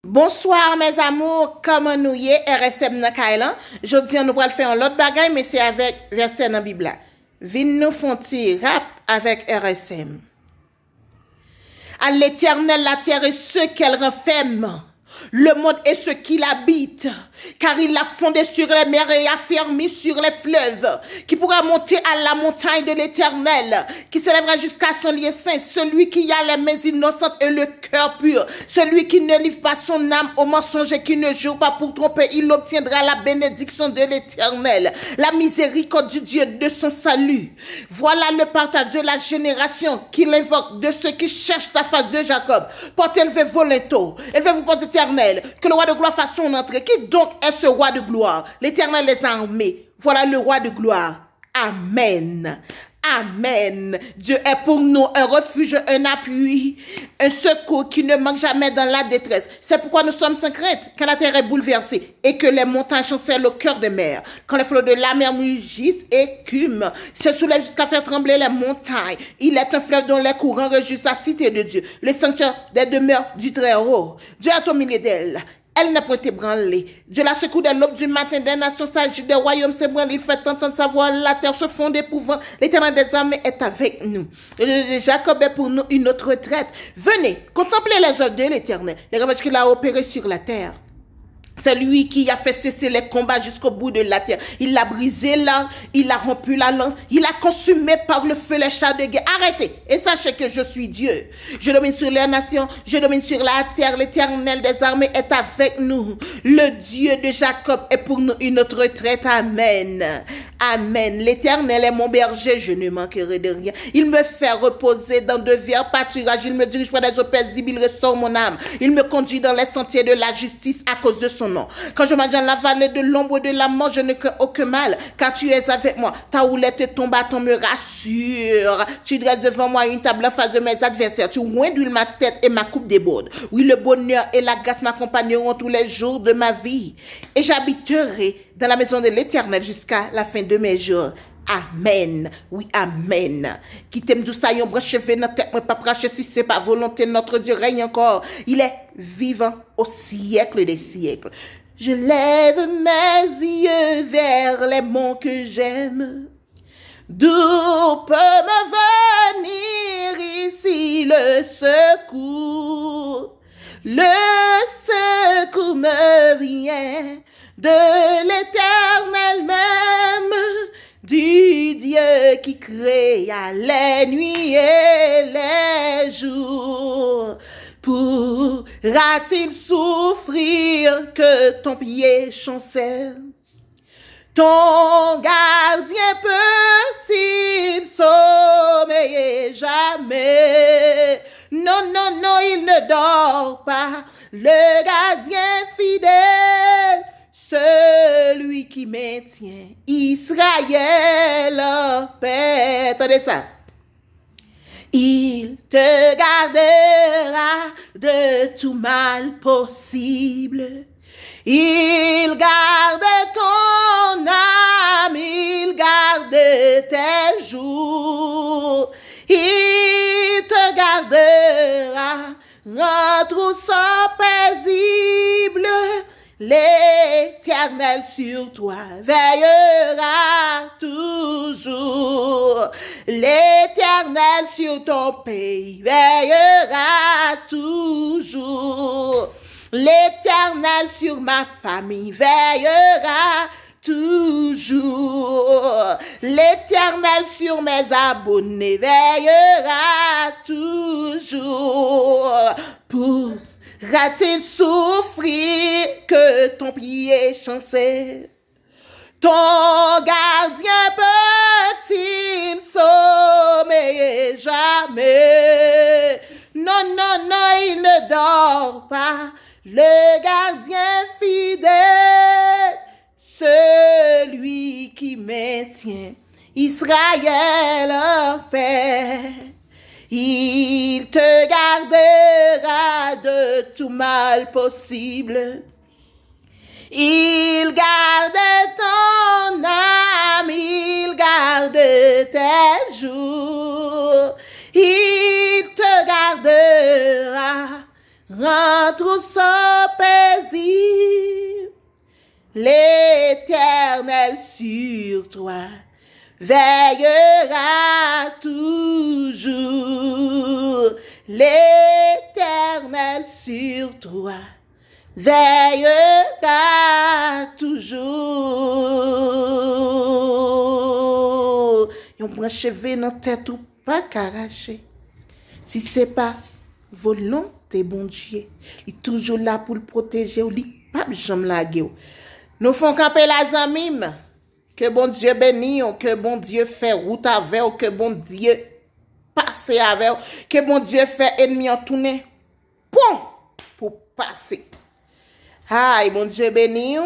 Bonsoir mes amours, comment nous y est RSM dans Kailan. Jodi nous allons faire un autre bagage mais c'est avec verset dans Bible. Vin nous font rap avec RSM. À l'Éternel la terre et ce qu'elle renferme, le monde et ce qui l'habite, car il l'a fondé sur les mers et affermi sur les fleuves, qui pourra monter à la montagne de l'Éternel, qui s'élèvera jusqu'à son lieu saint, celui qui a les mains innocentes et le cœur pur, celui qui ne livre pas son âme au mensonge et qui ne jure pas pour tromper, il obtiendra la bénédiction de l'Éternel, la miséricorde du Dieu de son salut. Voilà le partage de la génération qu'il invoque de ceux qui cherchent la face de Jacob. Portez élevé vos linteaux, élevez-vous pour l'Éternel, que le roi de gloire fasse son entrée. Qui donc est ce roi de gloire? L'Éternel les a armés. Voilà le roi de gloire. Amen. Amen. Dieu est pour nous un refuge, un appui, un secours qui ne manque jamais dans la détresse. C'est pourquoi nous sommes sans crainte quand la terre est bouleversée et que les montagnes chancellent au cœur des mers. Quand les flots de la mer mugissent et écument, se soulèvent jusqu'à faire trembler les montagnes. Il est un fleuve dont les courants réjouissent la cité de Dieu, le sanctuaire des demeures du Très-Haut. Dieu est au milieu d'elle. Elle n'a pas été branlée. Dieu la secoue de l'aube du matin, des nations s'agitent, des royaumes s'ébranlent, il fait entendre sa voix, la terre se fonde épouvant, l'Éternel des armées est avec nous. Jacob est pour nous une autre retraite. Venez, contemplez les œuvres de l'Éternel, les ravages qu'il a opérés sur la terre. C'est lui qui a fait cesser les combats jusqu'au bout de la terre. Il a brisé l'arc, il a rompu la lance, il a consumé par le feu les chars de guerre. Arrêtez et sachez que je suis Dieu. Je domine sur les nations, je domine sur la terre. L'Éternel des armées est avec nous. Le Dieu de Jacob est pour nous une autre retraite. Amen. Amen. L'Éternel est mon berger, je ne manquerai de rien. Il me fait reposer dans de verts pâturages. Il me dirige par des eaux paisibles, il restaure mon âme. Il me conduit dans les sentiers de la justice à cause de son nom. Quand je marche dans la vallée de l'ombre de la mort, je ne crains aucun mal, car tu es avec moi. Ta houlette et ton bâton me rassurent. Tu dresses devant moi une table en face de mes adversaires. Tu oins d'huile ma tête et ma coupe déborde. Oui, le bonheur et la grâce m'accompagneront tous les jours de ma vie. Et j'habiterai dans la maison de l'Éternel jusqu'à la fin de mes jours. Amen. Oui, amen. Qui t'aime d'où ça yon branche fait notre tête, moi pas pracher si c'est pas volonté, notre Dieu règne encore. Il est vivant au siècle des siècles. Je lève mes yeux vers les monts que j'aime. D'où peut me venir ici le secours? Le secours me vient de l'Éternel même, du Dieu qui créa les nuits et les jours. Pourra-t-il souffrir que ton pied chancelle? Ton gardien peut-il sommeiller jamais? Non, non, non, il ne dort pas. Le gardien fidèle, celui qui maintient Israël en paix. Attendez ça. Il te gardera de tout mal possible. Il garde ton âme, il garde tes jours. Il te gardera en trousseau paisible. L'Éternel sur toi veillera toujours. L'Éternel sur ton pays veillera toujours. L'Éternel sur ma famille veillera toujours. L'Éternel sur mes abonnés veillera toujours. Pourra-t-il souffrir que ton pied chancelle? Ton gardien peut-il sommeiller jamais? Non, non, non, il ne dort pas. Le gardien fidèle, celui qui maintient Israël en paix. Il te gardera de tout mal possible. Il garde ton âme, il garde tes jours. Il te gardera rentre son paisible. L'Éternel sur toi veillera toujours. L'Éternel sur toi veillera toujours. Yon branche dans tête ou pas caraché. Si c'est pas volonté bon Dieu, il est toujours là pour le protéger ou il pas jamais laguer. Nous font camper la zamim. Que bon Dieu bénisse, que bon Dieu fait route avec, que bon Dieu passe avec, que bon Dieu fait ennemi en tourner. Bon pour passer. Aïe, bon Dieu bénisse.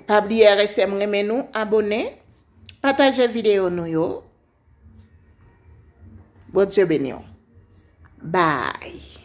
Pas oublier RSM remet nous, abonnez, partagez vidéo nous yo. Bon Dieu bénisse. Bye.